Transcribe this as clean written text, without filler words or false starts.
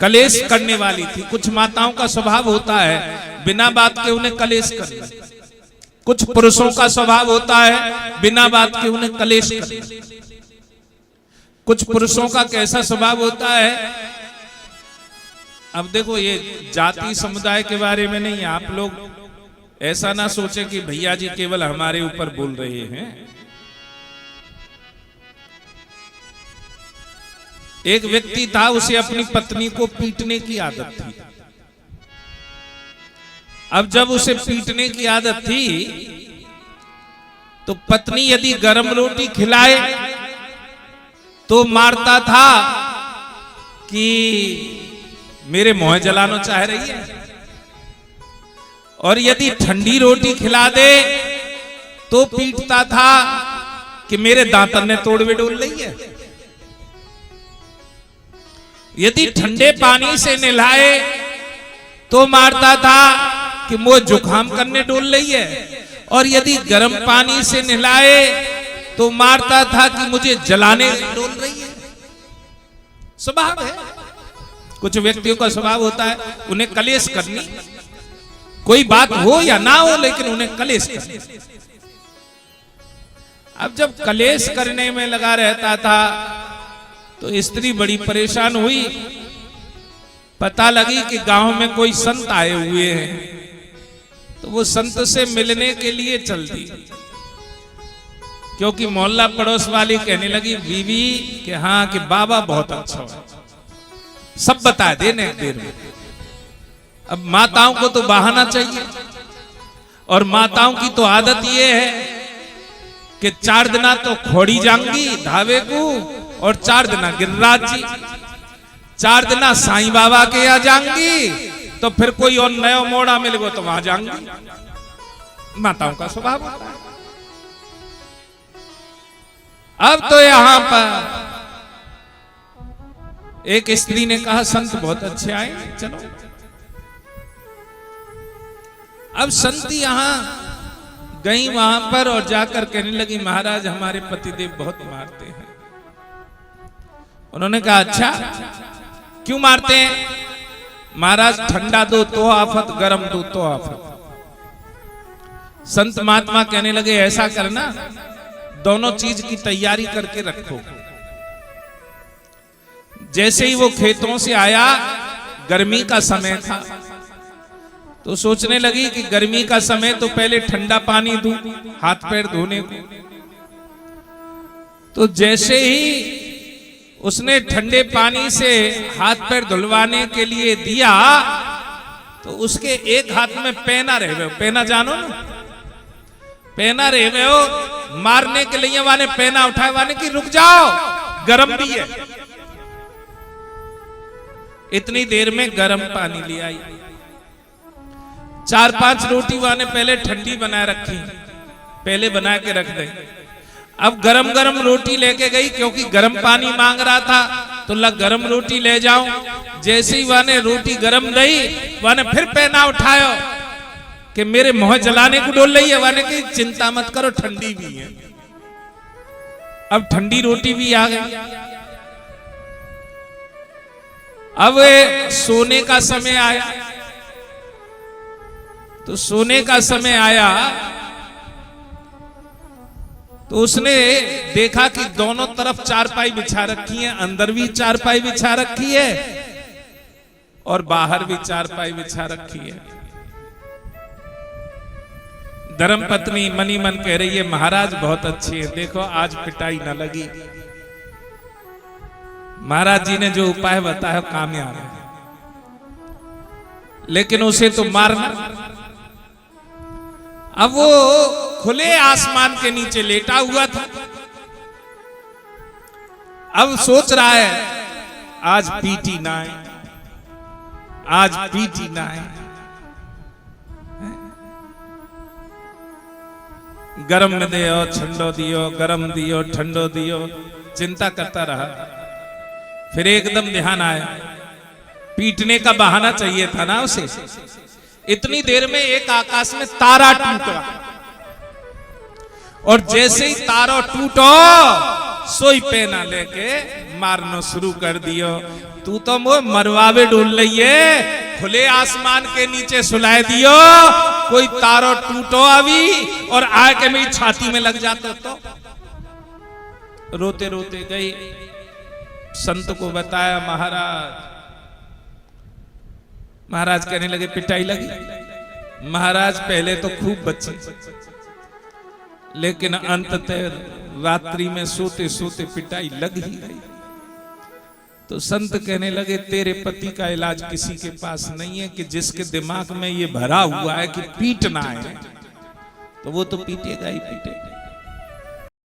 कलेश करने वाली थी। कुछ माताओं का स्वभाव होता है बिना बात के उन्हें कलेश करना, कुछ पुरुषों का स्वभाव होता है बिना बात के उन्हें कलेश करना। कुछ पुरुषों का कैसा स्वभाव होता है, अब देखो ये जाति समुदाय के बारे में नहीं, आप लोग ऐसा ना सोचे कि भैया जी केवल हमारे ऊपर बोल रहे हैं। एक व्यक्ति था, उसे अपनी पत्नी को पीटने की आदत थी। अब जब उसे पीटने की आदत थी तो पत्नी यदि गरम रोटी खिलाए तो मारता था कि मेरे मुंह जलाना चाह रही है, और यदि ठंडी रोटी खिला दे तो पीटता था कि मेरे दांतन ने तोड़ बेडोल रही है। यदि ठंडे पानी से नहलाए तो मारता था कि मुझे जुकाम करने डोल रही है, और यदि गर्म पानी से नहलाए तो मारता था कि मुझे जलाने डोल रही है। स्वभाव है, कुछ व्यक्तियों का स्वभाव होता है उन्हें कलेश करनी, कोई बात हो या ना हो लेकिन उन्हें कलेश करनी। अब जब कलेश करने में लगा रहता था तो स्त्री बड़ी परेशान हुई। पता लगी कि गांव में कोई संत आए हुए हैं, तो वो संत से मिलने के लिए चल दी, क्योंकि मोहल्ला पड़ोस वाली कहने लगी बीवी कि हाँ कि बाबा बहुत अच्छा है, सब बता देने देर में। अब माताओं को तो बहाना चाहिए, और माताओं की तो आदत ये है कि 4 दिना तो खोड़ी जाऊंगी धावे को, और 4 दिना गिरिराज जी, 4 दिना साईं बाबा के यहाँ जाऊंगी, तो फिर कोई और नया मोड़ा मिलेगा तो वहां जाऊंगी। माताओं का स्वभाव होता है। अब तो यहां पर एक स्त्री ने कहा संत बहुत अच्छे आए, चलो। अब संत यहां गई वहां पर और जाकर कहने लगी महाराज हमारे पतिदेव बहुत मारते हैं। उन्होंने कहा अच्छा क्यों मारते हैं? महाराज ठंडा दो तो आफत, गरम दो तो आफत। संत महात्मा कहने लगे ऐसा करना, दोनों चीज की तैयारी करके रखो। जैसे ही वो खेतों से आया, गर्मी का समय था, तो सोचने लगी कि गर्मी का समय तो पहले ठंडा पानी दूं हाथ पैर धोने को। तो जैसे ही उसने ठंडे पानी से हाथ पैर धुलवाने के लिए दिया, तो उसके एक हाथ में पेना रहे हुए, पेना जानो ना, पेना रहे हुए हो, मारने के लिए वाने पेना उठाए वाने की रुक जाओ गरम भी है। इतनी देर में गरम पानी ले आई। 4-5 रोटी वाने पहले ठंडी बना रखी, पहले बना के रख दे। अब गरम गरम रोटी लेके गई, क्योंकि गरम पानी मांग रहा था, तो लग गरम रोटी ले जाऊं। जैसे ही वाने रोटी गरम दई, वाने फिर पेना उठायो कि मेरे मुंह जलाने को डोल रही है। वाने की चिंता मत करो ठंडी भी है। अब ठंडी रोटी भी आ गई। अब सोने का समय आया, तो सोने का समय आया तो उसने देखा कि दोनों तरफ चारपाई बिछा रखी है, अंदर भी चारपाई बिछा रखी है और बाहर भी चारपाई बिछा रखी है। धर्मपत्नी मनी मन कह रही है महाराज बहुत अच्छे हैं, देखो आज पिटाई न लगी। महाराज जी ने जो उपाय बताया कामयाब है, लेकिन उसे तो मारना। अब वो खुले आसमान के नीचे लेटा हुआ था। अब सोच रहा है आज पीटी ना आए, आज पीटी ना आए। गरम में दियो ठंडो दियो, गरम दियो ठंडो दियो, चिंता करता रहा। फिर एकदम ध्यान आया पीटने का बहाना चाहिए था ना उसे। इतनी देर में एक आकाश में तारा टूटा, और जैसे ही तारा टूटो सोई पेना लेके मारनो शुरू कर दियो। तू तो वो मरवावे ढूंढ लिये, खुले आसमान के नीचे सुलाए दियो, कोई तारो टूटो अभी और आके मेरी छाती में लग जाते तो। रोते रोते गई, संत को बताया महाराज। महाराज कहने लगे पिटाई लगी। महाराज पहले तो खूब बचे, लेकिन अंततः रात्रि में सोते सोते पिटाई लग ही गई। तो संत कहने लगे तेरे पति का इलाज किसी के पास नहीं है कि जिसके दिमाग में ये भरा हुआ है कि पीटना है, तो वो तो पीटेगा ही पीटेगा।